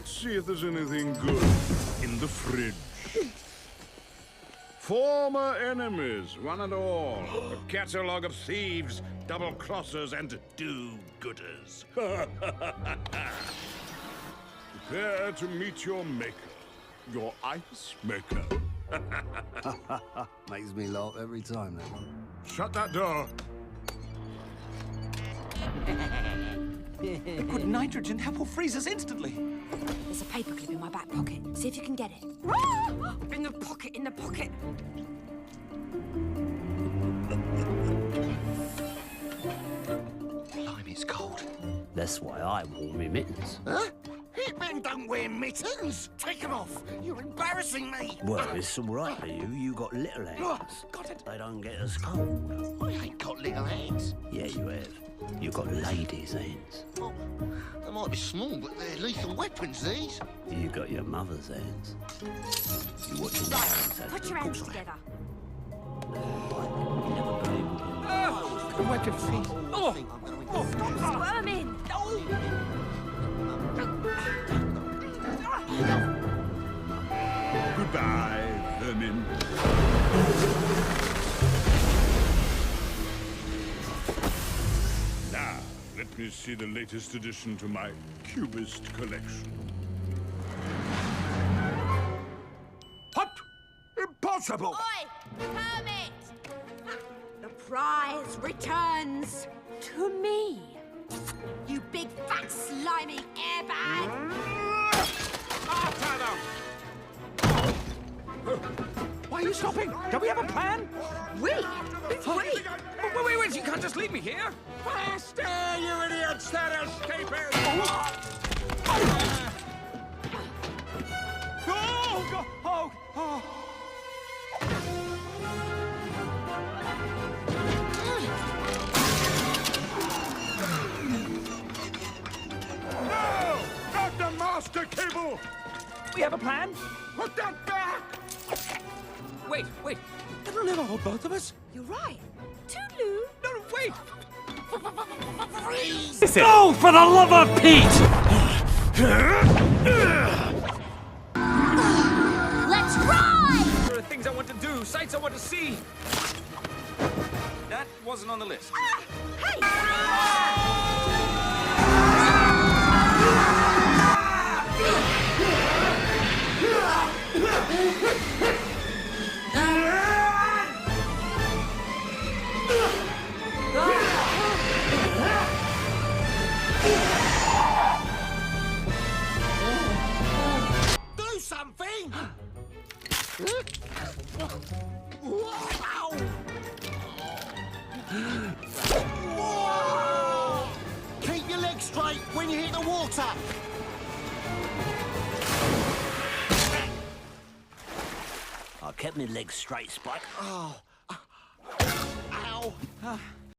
Let's see if there's anything good in the fridge. Former enemies, one and all. A catalogue of thieves, double-crossers, and do-gooders. Prepare to meet your maker. Your ice maker. Makes me laugh every time, that one. Shut that door. Liquid nitrogen that will freeze us instantly. There's a paperclip in my back pocket. See if you can get it. In the pocket, in the pocket. Blimey, it's cold. That's why I wore my mittens. Huh? Hitmen don't wear mittens. Take them off. You're embarrassing me. Well, it's all right for you. You got little hands. Got it. They don't get as cold. I ain't got little hands. Yeah, you have. You got ladies' hands. Well, they might be small, but they're lethal weapons, these. You got your mother's hands. You watching your hands? Right, put your hands together. You never believed in Wet your feet. Oh! Squirming. Goodbye, vermin. Now, let me see the latest addition to my Cubist collection. What? Impossible! Oi! Hermit! The prize returns to me. You big, fat, slimy airbag! Why are you stopping? Don't we have a plan? We? Wait! Wait, you can't just leave me here. Faster, you idiots! They're escaping! Oh. No! Not the master cable! We have a plan? Put that back! Wait. That'll never hold both of us. You're right. Toodaloo. No, wait. Go for the love of Pete! Let's ride! There are things I want to do, sights I want to see. That wasn't on the list. Hey! Do something! Wow! Whoa! Keep your legs straight when you hit the water. I kept my legs straight, Spike. Oh. Ow!